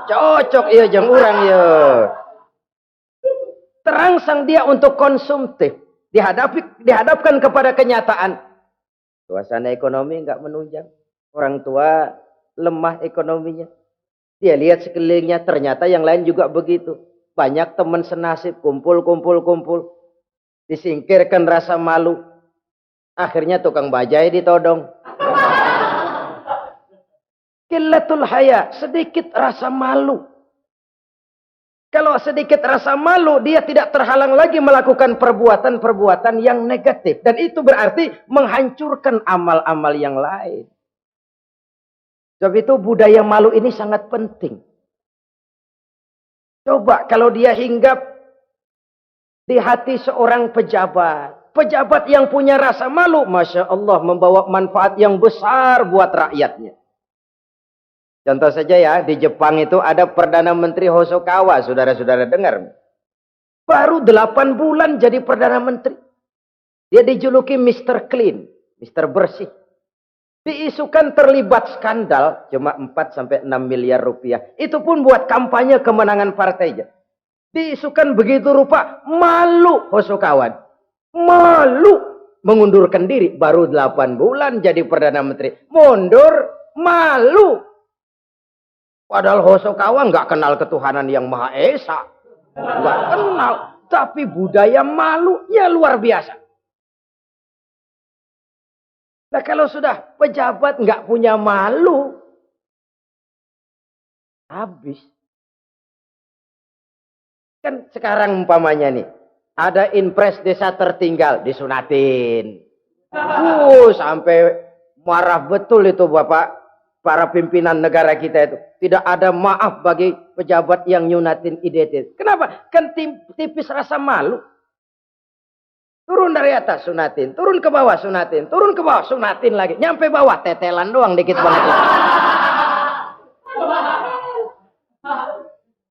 Cocok iya jeng urang yo. Terangsang dia untuk konsumtif. Dihadapkan kepada kenyataan. Suasana ekonomi nggak menunjang. Orang tua lemah ekonominya. Dia lihat sekelilingnya, ternyata yang lain juga begitu. Banyak teman senasib, kumpul. Disingkirkan rasa malu. Akhirnya tukang bajai ditodong. Qillatul haya, sedikit rasa malu. Kalau sedikit rasa malu, dia tidak terhalang lagi melakukan perbuatan-perbuatan yang negatif. Dan itu berarti menghancurkan amal-amal yang lain. Sebab itu budaya malu ini sangat penting. Coba kalau dia hinggap di hati seorang pejabat. Pejabat yang punya rasa malu, Masya Allah, membawa manfaat yang besar buat rakyatnya. Contoh saja ya, di Jepang itu ada Perdana Menteri Hosokawa, saudara-saudara dengar. Baru 8 bulan jadi Perdana Menteri. Dia dijuluki Mr. Clean, Mr. Bersih. Diisukan terlibat skandal, cuma 4-6 miliar rupiah. Itu pun buat kampanye kemenangan partainya. Diisukan begitu rupa, malu Hosokawa. Malu mengundurkan diri, baru 8 bulan jadi Perdana Menteri. Mundur, malu. Padahal Hosokawa nggak kenal ketuhanan yang Maha Esa. Nggak kenal. Tapi budaya malunya luar biasa. Nah kalau sudah pejabat nggak punya malu. Habis. Kan sekarang umpamanya nih. Ada impres desa tertinggal. Disunatin. Sampai marah betul itu Bapak. Para pimpinan negara kita itu. Tidak ada maaf bagi pejabat yang nyunatin IDT. Kenapa? Kan tipis rasa malu. Turun dari atas sunatin. Turun ke bawah sunatin. Turun ke bawah sunatin lagi. Nyampe bawah tetelan doang dikit banget.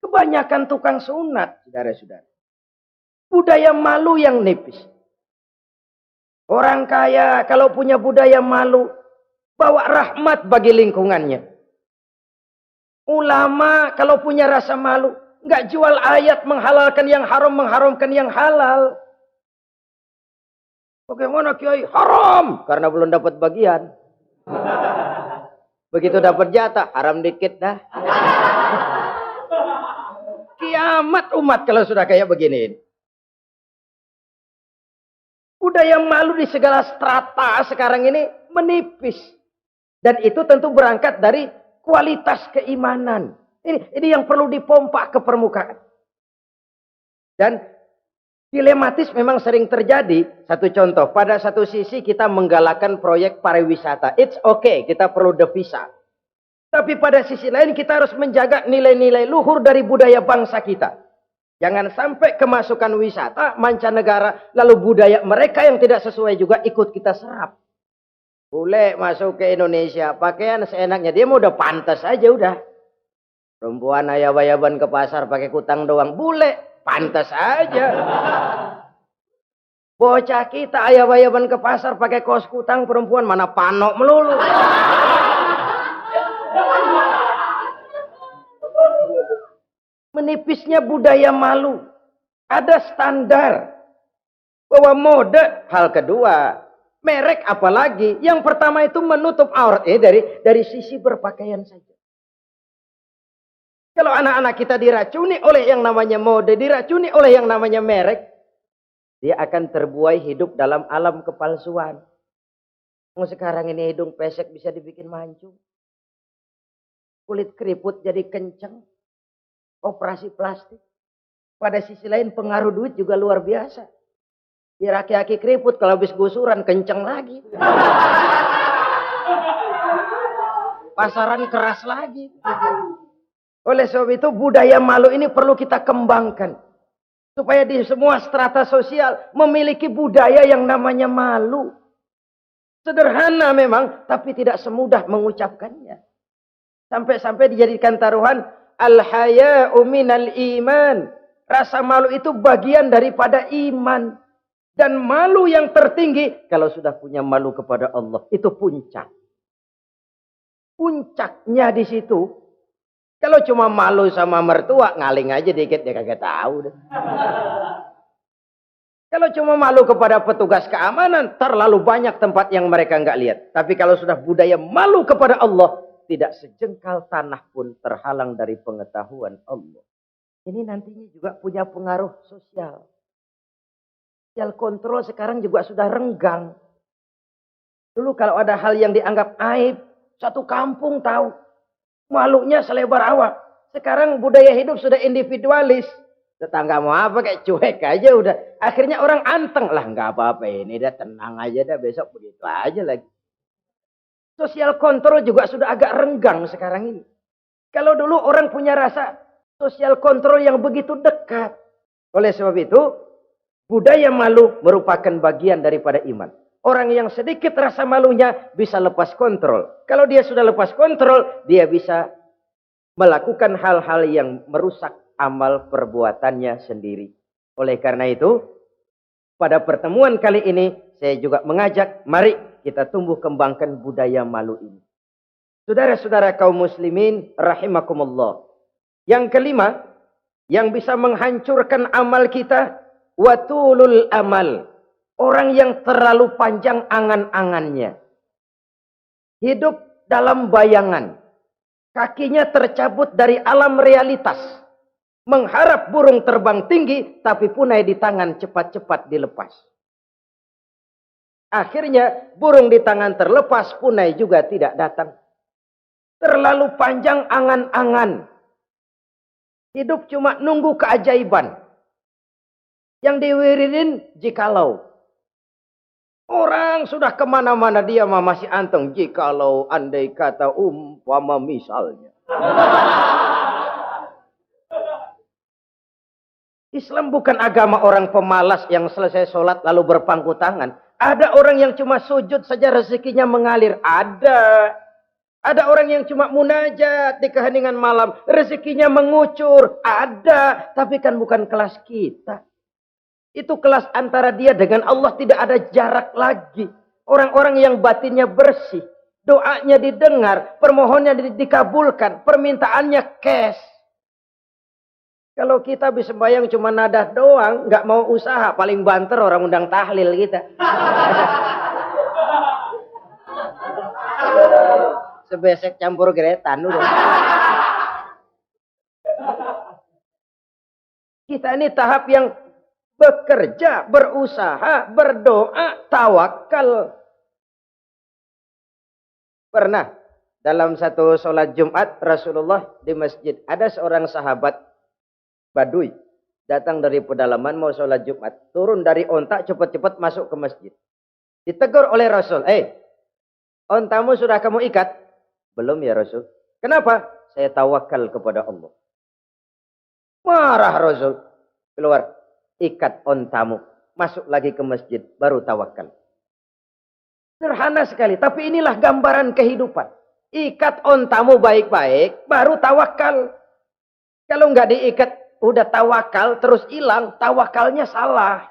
Kebanyakan tukang sunat. Saudara-saudara. Budaya malu yang nipis. Orang kaya kalau punya budaya malu. Bawa rahmat bagi lingkungannya. Ulama kalau punya rasa malu. Nggak jual ayat menghalalkan yang haram, mengharamkan yang halal. Bagaimana Kiai? Haram! Karena belum dapat bagian. Begitu dapat jatah, haram dikit dah. Kiamat umat kalau sudah kayak begini. Budaya malu di segala strata sekarang ini menipis. Dan itu tentu berangkat dari kualitas keimanan. Ini yang perlu dipompa ke permukaan. Dan dilematis memang sering terjadi. Satu contoh, pada satu sisi kita menggalakkan proyek pariwisata. It's okay, kita perlu devisa. Tapi pada sisi lain kita harus menjaga nilai-nilai luhur dari budaya bangsa kita. Jangan sampai kemasukan wisata mancanegara, lalu budaya mereka yang tidak sesuai juga ikut kita serap. Bule masuk ke Indonesia, pakaian seenaknya, dia mau udah pantas aja udah. Perempuan ayab-ayaban ke pasar pakai kutang doang, bule pantas aja. Bocah kita ayab-ayaban ke pasar pakai kaos kutang, perempuan mana panok melulu. Menipisnya budaya malu. Ada standar bahwa mode. Hal kedua, merek apalagi. Yang pertama itu menutup aurat. Dari sisi berpakaian saja. Kalau anak-anak kita diracuni oleh yang namanya mode, diracuni oleh yang namanya merek, dia akan terbuai hidup dalam alam kepalsuan. Sekarang ini hidung pesek bisa dibikin mancung. Kulit keriput jadi kenceng. Operasi plastik. Pada sisi lain pengaruh duit juga luar biasa. Ya aki-aki keriput kalau habis gusuran kenceng lagi. Pasaran keras lagi. Oleh sebab itu budaya malu ini perlu kita kembangkan. Supaya di semua strata sosial memiliki budaya yang namanya malu. Sederhana memang, tapi tidak semudah mengucapkannya. Sampai-sampai dijadikan taruhan al-haya'u minal iman. Rasa malu itu bagian daripada iman. Dan malu yang tertinggi, kalau sudah punya malu kepada Allah, itu puncak. Puncaknya di situ. Kalau cuma malu sama mertua, ngaling aja dikit, dia kagak tahu deh. Kalau cuma malu kepada petugas keamanan, terlalu banyak tempat yang mereka nggak lihat. Tapi kalau sudah budaya malu kepada Allah, tidak sejengkal tanah pun terhalang dari pengetahuan Allah. Ini nantinya juga punya pengaruh sosial. Sosial kontrol sekarang juga sudah renggang. Dulu kalau ada hal yang dianggap aib, satu kampung tahu. Malunya selebar awak. Sekarang budaya hidup sudah individualis. Tetangga mau apa kayak cuek aja udah. Akhirnya orang anteng lah, nggak apa-apa ini, dah tenang aja dah, besok begitu aja lagi. Sosial kontrol juga sudah agak renggang sekarang ini. Kalau dulu orang punya rasa sosial kontrol yang begitu dekat. Oleh sebab itu, budaya malu merupakan bagian daripada iman. Orang yang sedikit rasa malunya bisa lepas kontrol. Kalau dia sudah lepas kontrol, dia bisa melakukan hal-hal yang merusak amal perbuatannya sendiri. Oleh karena itu, pada pertemuan kali ini, saya juga mengajak, mari kita tumbuh kembangkan budaya malu ini. Saudara-saudara kaum muslimin, rahimakumullah. Yang kelima, yang bisa menghancurkan amal kita, watulul amal. Orang yang terlalu panjang angan-angannya. Hidup dalam bayangan. Kakinya tercabut dari alam realitas. Mengharap burung terbang tinggi, tapi punai di tangan cepat-cepat dilepas. Akhirnya burung di tangan terlepas, punai juga tidak datang. Terlalu panjang angan-angan. Hidup cuma nunggu keajaiban. Yang diwiridin jikalau. Orang sudah kemana-mana dia masih anteng. Jikalau, andai kata, umpama misalnya. Islam bukan agama orang pemalas yang selesai sholat lalu berpangku tangan. Ada orang yang cuma sujud saja rezekinya mengalir. Ada. Ada orang yang cuma munajat di keheningan malam. Rezekinya mengucur. Ada. Tapi kan bukan kelas kita. Itu kelas antara dia dengan Allah, tidak ada jarak lagi. Orang-orang yang batinnya bersih. Doanya didengar. Permohonannya dikabulkan. Permintaannya cash. Kalau kita bisa bayang cuma nadah doang, nggak mau usaha, paling banter orang undang tahlil kita. sebesek campur geretan udah. Kita ini tahap yang bekerja, berusaha, berdoa, tawakal. Pernah dalam satu sholat Jumat Rasulullah di masjid, ada seorang sahabat Badui datang dari pedalaman mau sholat Jumat, turun dari onta cepat-cepat masuk ke masjid. Ditegur oleh Rasul, ontamu sudah kamu ikat? Belum ya Rasul. Kenapa? Saya tawakal kepada Allah. Marah Rasul. Keluar. Ikat ontamu. Masuk lagi ke masjid. Baru tawakal. Sederhana sekali. Tapi inilah gambaran kehidupan. Ikat ontamu baik-baik. Baru tawakal. Kalau nggak diikat. Udah tawakal. Terus hilang. Tawakalnya salah.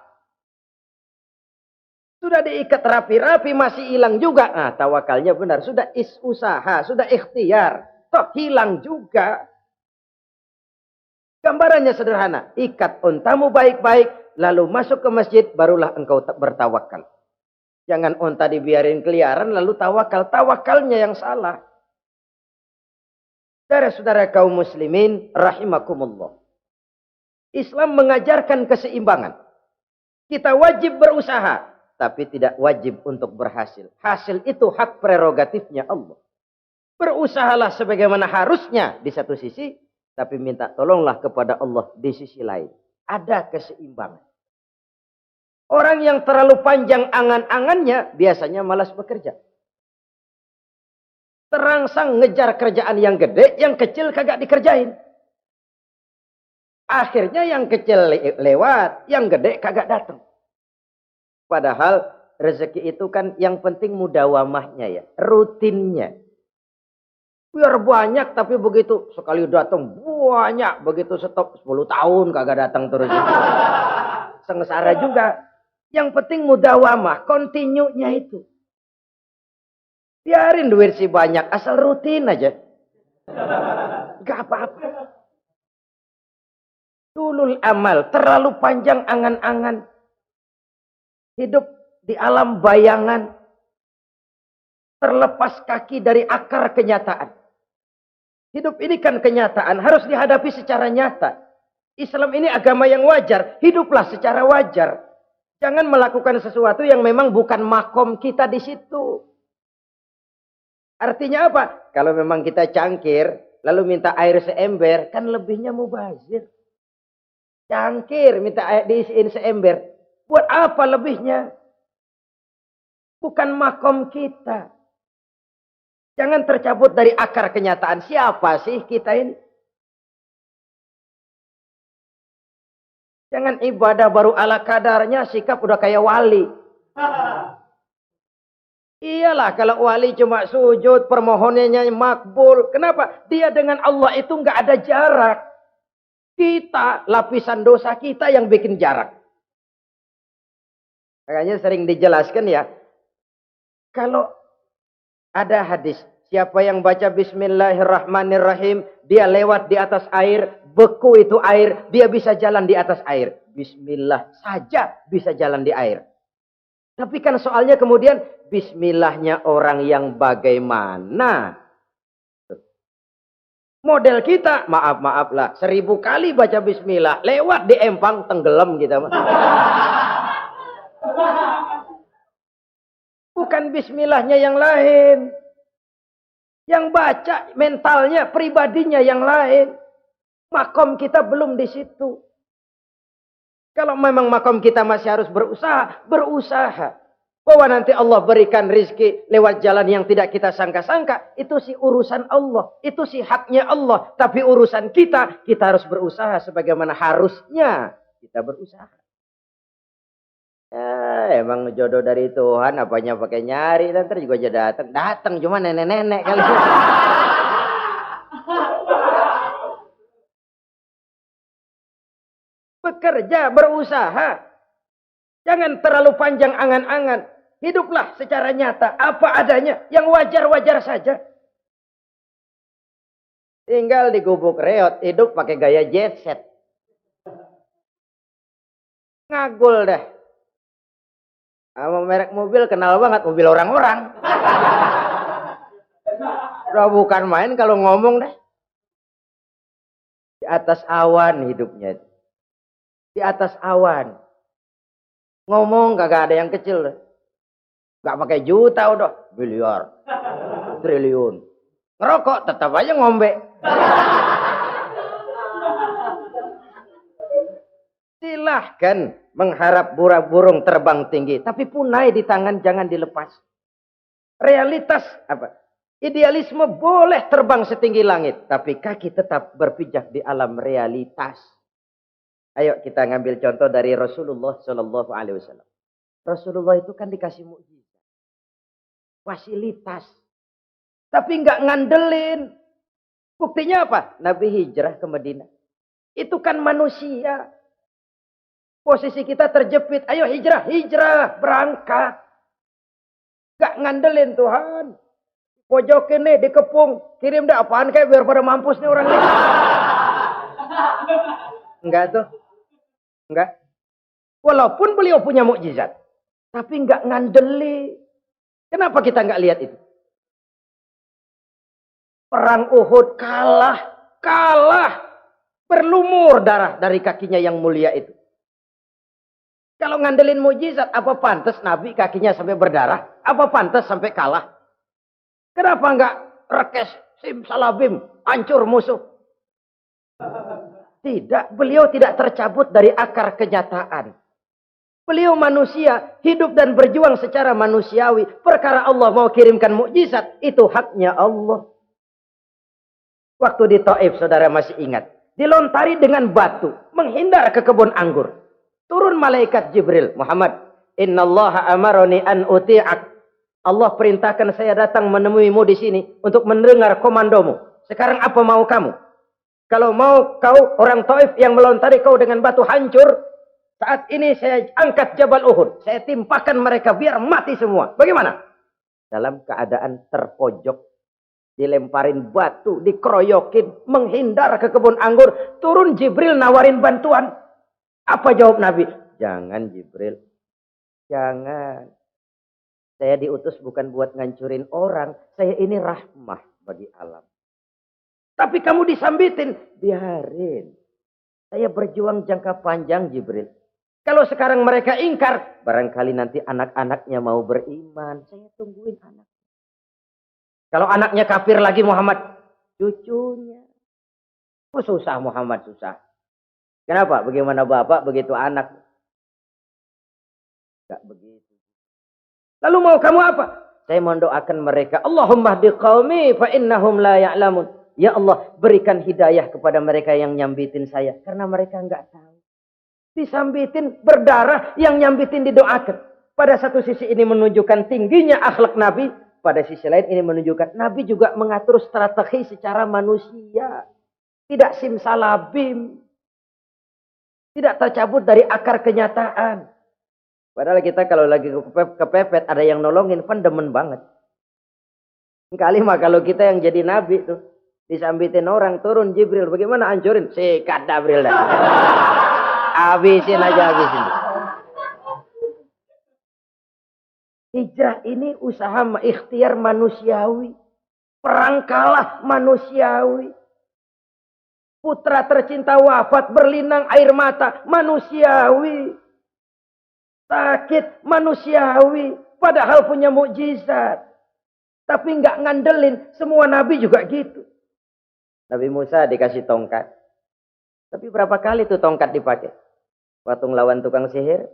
Sudah diikat rapi-rapi. Masih hilang juga. Nah tawakalnya benar. Sudah usaha. Sudah ikhtiar. Toh hilang juga. Gambarannya sederhana. Ikat ontamu baik-baik. Lalu masuk ke masjid. Barulah engkau bertawakal. Jangan onta dibiarin keliaran. Lalu tawakal. Tawakalnya yang salah. Saudara-saudara kaum muslimin. Rahimakumullah. Islam mengajarkan keseimbangan. Kita wajib berusaha. Tapi tidak wajib untuk berhasil. Hasil itu hak prerogatifnya Allah. Berusahalah sebagaimana harusnya di satu sisi. Tapi minta tolonglah kepada Allah di sisi lain. Ada keseimbangan. Orang yang terlalu panjang angan-angannya biasanya malas bekerja. Terangsang ngejar kerjaan yang gede, yang kecil kagak dikerjain. Akhirnya yang kecil lewat, yang gede kagak datang. Padahal rezeki itu kan yang penting mudawamahnya ya, rutinnya. Biar banyak tapi begitu sekali datang banyak, begitu stop 10 tahun kagak datang terus. Sengsara juga. Yang penting mudawamah, continue-nya itu. Biarin duit sih banyak, asal rutin aja. Gak apa-apa. Tulul amal, terlalu panjang angan-angan. Hidup di alam bayangan. Terlepas kaki dari akar kenyataan. Hidup ini kan kenyataan, harus dihadapi secara nyata. Islam ini agama yang wajar, hiduplah secara wajar. Jangan melakukan sesuatu yang memang bukan makom kita di situ. Artinya apa? Kalau memang kita cangkir, lalu minta air seember, kan lebihnya mubazir. Cangkir, minta air diisiin seember. Buat apa lebihnya? Bukan makom kita. Jangan tercabut dari akar kenyataan. Siapa sih kita ini? Jangan ibadah baru ala kadarnya, sikap udah kayak wali. Iyalah kalau wali cuma sujud, permohonannya makbul. Kenapa? Dia dengan Allah itu nggak ada jarak. Kita, lapisan dosa kita yang bikin jarak. Makanya sering dijelaskan ya. Kalau ada hadis, siapa yang baca Bismillahirrahmanirrahim, dia lewat di atas air, beku itu air, dia bisa jalan di atas air. Bismillah saja bisa jalan di air. Tapi kan soalnya kemudian, Bismillahnya orang yang bagaimana? Model kita, maaf lah, 1000 kali baca Bismillah, lewat di empang, tenggelam kita. Bukan Bismillahnya yang lain. Yang baca mentalnya, pribadinya yang lain. Makom kita belum di situ. Kalau memang makom kita masih harus berusaha, berusaha. Bahwa nanti Allah berikan rizki lewat jalan yang tidak kita sangka-sangka. Itu sih urusan Allah. Itu sih haknya Allah. Tapi urusan kita harus berusaha sebagaimana harusnya kita berusaha. Ya, emang jodoh dari Tuhan, apanya pakai nyari, nanti juga aja datang cuma nenek-nenek kali. Bekerja, berusaha, jangan terlalu panjang angan-angan. Hiduplah secara nyata, apa adanya, yang wajar-wajar saja. Tinggal di gubuk reot, hidup pakai gaya jet set. Ngagul dah. Sama merek mobil kenal banget, mobil orang-orang. Udah bukan main kalau ngomong deh. Di atas awan hidupnya. Di atas awan. Ngomong kagak ada yang kecil deh. Gak pakai juta udah. Miliar. Triliun. Ngerokok tetap aja ngombe. Silahkan mengharap burung terbang tinggi. Tapi punai di tangan jangan dilepas. Realitas apa? Idealisme boleh terbang setinggi langit. Tapi kaki tetap berpijak di alam realitas. Ayo kita ngambil contoh dari Rasulullah Sallallahu Alaihi Wasallam. Rasulullah itu kan dikasih mukjizat. Fasilitas. Tapi nggak ngandelin. Buktinya apa? Nabi hijrah ke Madinah. Itu kan manusia. Posisi kita terjepit. Ayo hijrah, hijrah, berangkat. Gak ngandelin Tuhan. Pojokin nih, dikepung. Kirim dah apaan kayak biar pada mampus nih orang ini. Enggak tuh. Enggak. Walaupun beliau punya mukjizat. Tapi enggak ngandeli. Kenapa kita enggak lihat itu? Perang Uhud kalah. Kalah. Berlumur darah dari kakinya yang mulia itu. Kalau ngandelin mujizat, apa pantas Nabi kakinya sampai berdarah? Apa pantas sampai kalah? Kenapa enggak rekes, simsalabim, hancur musuh? Tidak, beliau tidak tercabut dari akar kenyataan. Beliau manusia, hidup dan berjuang secara manusiawi. Perkara Allah mau kirimkan mukjizat, itu haknya Allah. Waktu di Taif, saudara masih ingat. Dilontari dengan batu, menghindar ke kebun anggur. Turun malaikat Jibril, Muhammad, innallaha amaroni an uti'ak. Allah perintahkan saya datang menemuimu di sini untuk mendengar komandomu. Sekarang apa mau kamu? Kalau mau kau orang Taif yang melontari kau dengan batu hancur, saat ini saya angkat Jabal Uhud. Saya timpakan mereka biar mati semua. Bagaimana? Dalam keadaan terpojok, dilemparin batu, dikeroyokin, menghindar ke kebun anggur, turun Jibril nawarin bantuan. Apa jawab Nabi? Jangan Jibril. Jangan. Saya diutus bukan buat ngancurin orang. Saya ini rahmah bagi alam. Tapi kamu disambitin. Biarin. Saya berjuang jangka panjang Jibril. Kalau sekarang mereka ingkar. Barangkali nanti anak-anaknya mau beriman. Saya tungguin anak. Kalau anaknya kafir lagi Muhammad. Cucunya. Oh, susah Muhammad, susah. Kenapa? Bagaimana bapak, begitu anak. Enggak begitu. Lalu mau kamu apa? Saya mendoakan mereka. Allahumma hdi qaumi fa innahum la ya'lamun. Ya Allah, berikan hidayah kepada mereka yang nyambitin saya. Karena mereka enggak tahu. Disambitin, berdarah, yang nyambitin didoakan. Pada satu sisi ini menunjukkan tingginya akhlak Nabi. Pada sisi lain ini menunjukkan Nabi juga mengatur strategi secara manusia. Tidak simsalabim. Tidak tercabut dari akar kenyataan. Padahal kita kalau lagi kepepet ada yang nolongin, kan demen banget. Kali mah kalau kita yang jadi nabi tuh, disambitin orang, turun Jibril, bagaimana hancurin? Sikat Jibril dah. Habisin aja, habisin. Hijrah ini usaha ikhtiar manusiawi. Perang kalah manusiawi. Putra tercinta wafat, berlinang air mata, manusiawi. Sakit, manusiawi. Padahal punya mukjizat. Tapi nggak ngandelin. Semua nabi juga gitu. Nabi Musa dikasih tongkat. Tapi berapa kali tuh tongkat dipakai? Waktu ngelawan tukang sihir.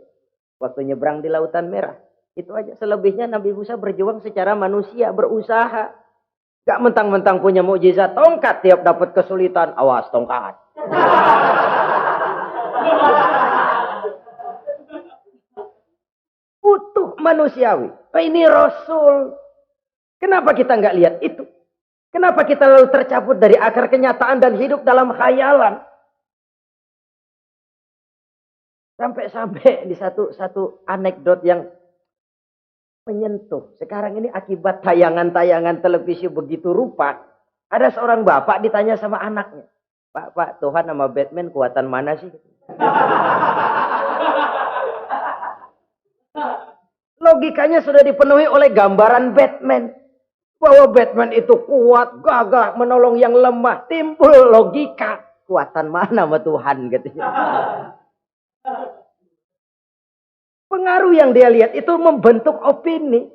Waktu nyebrang di Lautan Merah. Itu aja. Selebihnya Nabi Musa berjuang secara manusia, berusaha. Gak mentang-mentang punya mukjizat tongkat, tiap dapat kesulitan, awas tongkat. Utuh manusiawi. Ini Rasul. Kenapa kita nggak lihat itu? Kenapa kita lalu tercabut dari akar kenyataan dan hidup dalam khayalan? Sampai-sampai di satu anekdot yang menyentuh. Sekarang ini akibat tayangan-tayangan televisi begitu rupa. Ada seorang bapak ditanya sama anaknya. Pak, Tuhan sama Batman kuatan mana sih? Logikanya sudah dipenuhi oleh gambaran Batman. Bahwa Batman itu kuat, gagah, menolong yang lemah. Timbul logika. Kuatan mana sama Tuhan katanya. Pengaruh yang dia lihat itu membentuk opini.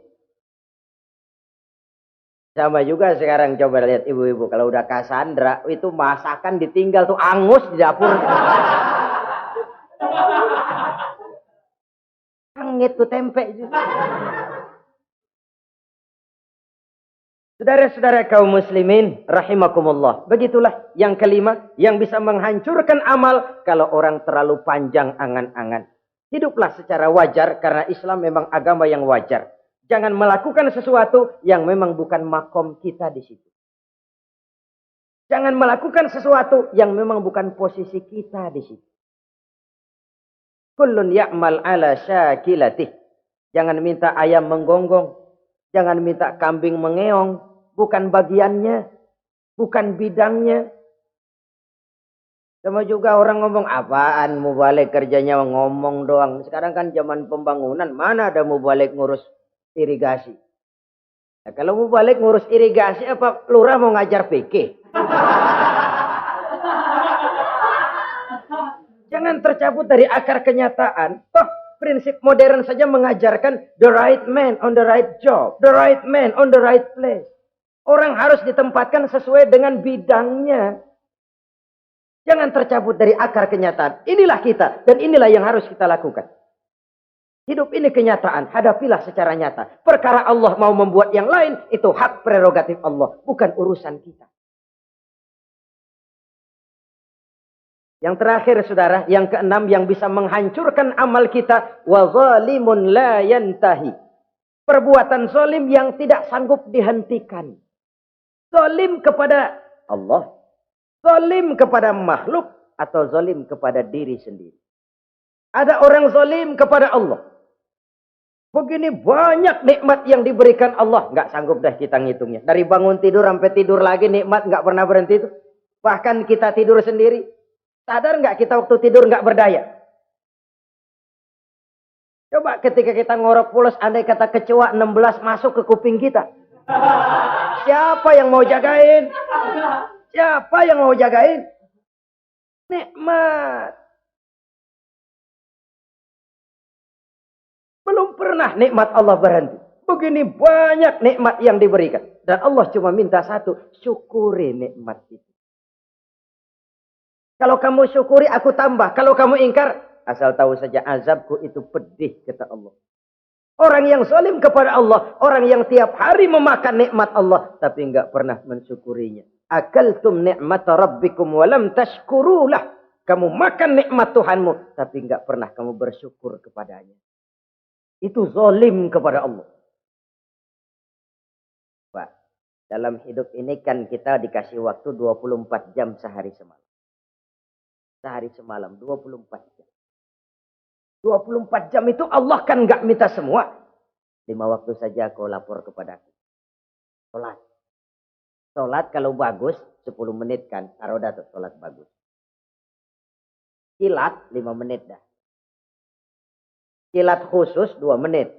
Sama juga sekarang coba lihat ibu-ibu. Kalau udah Cassandra, itu masakan ditinggal tuh angus di dapur. Angit tuh tempe. Saudara-saudara kaum muslimin, rahimakumullah. Begitulah yang kelima, yang bisa menghancurkan amal kalau orang terlalu panjang angan-angan. Hiduplah secara wajar karena Islam memang agama yang wajar. Jangan melakukan sesuatu yang memang bukan makom kita di situ. Jangan melakukan sesuatu yang memang bukan posisi kita di situ. Kullun ya'mal ala syakilatih. Jangan minta ayam menggonggong. Jangan minta kambing mengeong. Bukan bagiannya. Bukan bidangnya. Sama juga orang ngomong, apaan mubalik kerjanya ngomong doang. Sekarang kan zaman pembangunan. Mana ada mubalik ngurus irigasi. Nah, kalau mubalik ngurus irigasi, apa lurah mau ngajar fikih? Jangan tercabut dari akar kenyataan. Toh prinsip modern saja mengajarkan the right man on the right job. The right man on the right place. Orang harus ditempatkan sesuai dengan bidangnya. Jangan tercabut dari akar kenyataan. Inilah kita dan inilah yang harus kita lakukan. Hidup ini kenyataan. Hadapilah secara nyata. Perkara Allah mau membuat yang lain, itu hak prerogatif Allah. Bukan urusan kita. Yang terakhir saudara, yang keenam yang bisa menghancurkan amal kita. Wa zalimun la yantahi. Perbuatan zalim yang tidak sanggup dihentikan. Zalim kepada Allah. Zalim kepada makhluk. Atau zalim kepada diri sendiri. Ada orang zalim kepada Allah. Begini banyak nikmat yang diberikan Allah. Nggak sanggup dah kita ngitungnya. Dari bangun tidur sampai tidur lagi nikmat nggak pernah berhenti itu. Bahkan kita tidur sendiri. Sadar nggak kita waktu tidur nggak berdaya? Coba ketika kita ngorok pulas, andai kata kecoa 16 masuk ke kuping kita. Siapa yang mau jagain? Siapa yang mau jagain? Nikmat. Belum pernah nikmat Allah berhenti. Begini banyak nikmat yang diberikan. Dan Allah cuma minta satu. Syukuri nikmat itu. Kalau kamu syukuri, aku tambah. Kalau kamu ingkar, asal tahu saja azabku itu pedih, kata Allah. Orang yang zalim kepada Allah. Orang yang tiap hari memakan nikmat Allah. Tapi enggak pernah mensyukurinya. Akaltum ni'mata rabbikum walam tashkurulah. Kamu makan nikmat Tuhanmu. Tapi enggak pernah kamu bersyukur kepadanya. Itu zalim kepada Allah. Pak, dalam hidup ini kan kita dikasih waktu 24 jam sehari semalam. Sehari semalam, 24 jam. 24 jam itu Allah kan nggak minta semua. 5 waktu saja kau lapor kepadaku. Sholat. Sholat kalau bagus, 10 menit kan. Taruh dah tuh sholat bagus. Kilat, 5 menit dah. Kilat khusus 2 menit.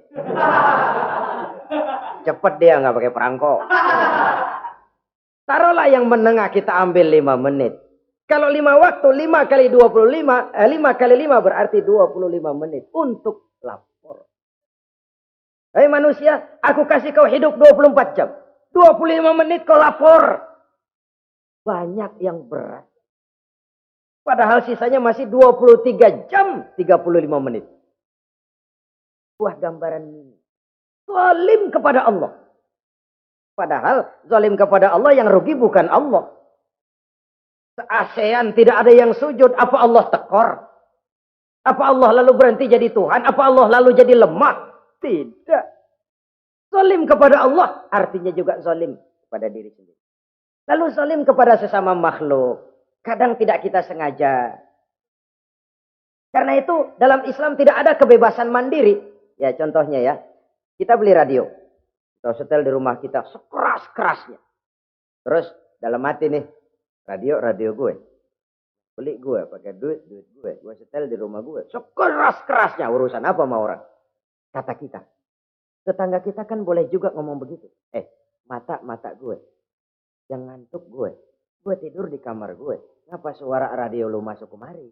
Cepet dia nggak pakai perangko. Taruhlah yang menengah kita ambil 5 menit. Kalau 5 waktu, 5 kali 25, 5 kali 5 berarti 25 menit untuk lapor. Hei manusia, aku kasih kau hidup 24 jam. 25 menit kau lapor. Banyak yang berat. Padahal sisanya masih 23 jam 35 menit. Buah gambaran ini. Zalim kepada Allah. Padahal zalim kepada Allah yang rugi bukan Allah. Se-ASEAN tidak ada yang sujud. Apa Allah tekor? Apa Allah lalu berhenti jadi Tuhan? Apa Allah lalu jadi lemah? Tidak. Zalim kepada Allah artinya juga zalim kepada diri sendiri. Lalu zalim kepada sesama makhluk. Kadang tidak kita sengaja. Karena itu dalam Islam tidak ada kebebasan mandiri. Ya contohnya ya, kita beli radio. Kita setel di rumah kita sekeras-kerasnya. Terus dalam hati nih, radio gue. Beli gue, pakai duit gue. Gue setel di rumah gue. Sekeras-kerasnya, urusan apa sama orang? Kata kita. Tetangga kita kan boleh juga ngomong begitu. mata gue. Yang ngantuk gue. Gue tidur di kamar gue. Ngapa suara radio lu masuk kemari?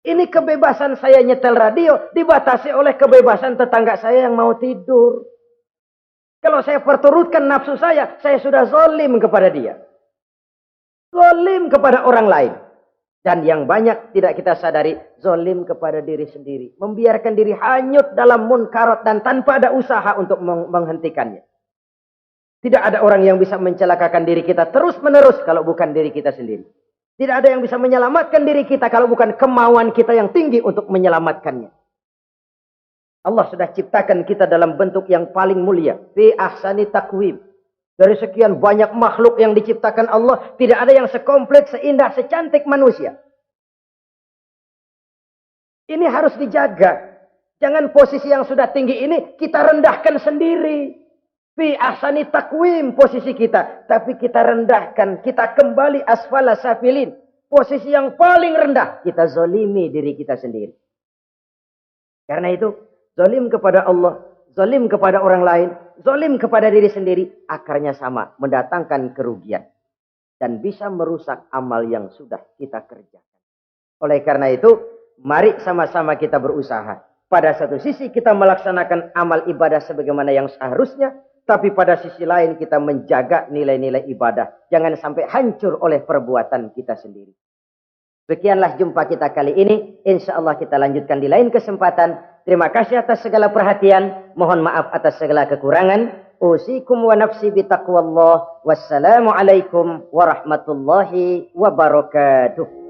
Ini kebebasan saya nyetel radio dibatasi oleh kebebasan tetangga saya yang mau tidur. Kalau saya perturutkan nafsu saya sudah zalim kepada dia. Zalim kepada orang lain. Dan yang banyak tidak kita sadari, zalim kepada diri sendiri. Membiarkan diri hanyut dalam munkarat dan tanpa ada usaha untuk menghentikannya. Tidak ada orang yang bisa mencelakakan diri kita terus menerus kalau bukan diri kita sendiri. Tidak ada yang bisa menyelamatkan diri kita kalau bukan kemauan kita yang tinggi untuk menyelamatkannya. Allah sudah ciptakan kita dalam bentuk yang paling mulia. Fi ahsani taqwim. Dari sekian banyak makhluk yang diciptakan Allah, tidak ada yang sekompleks, seindah, secantik manusia. Ini harus dijaga. Jangan posisi yang sudah tinggi ini kita rendahkan sendiri. Fi ahsani taqwim posisi kita. Tapi kita rendahkan. Kita kembali asfala safilin. Posisi yang paling rendah. Kita zalimi diri kita sendiri. Karena itu, zalim kepada Allah, zalim kepada orang lain, zalim kepada diri sendiri, akarnya sama, mendatangkan kerugian. Dan bisa merusak amal yang sudah kita kerjakan. Oleh karena itu, mari sama-sama kita berusaha. Pada satu sisi kita melaksanakan amal ibadah sebagaimana yang seharusnya, tapi pada sisi lain kita menjaga nilai-nilai ibadah. Jangan sampai hancur oleh perbuatan kita sendiri. Sekianlah jumpa kita kali ini. Insya Allah kita lanjutkan di lain kesempatan. Terima kasih atas segala perhatian. Mohon maaf atas segala kekurangan. Usikum wa nafsi bitaqwallah. Wassalamualaikum warahmatullahi wabarakatuh.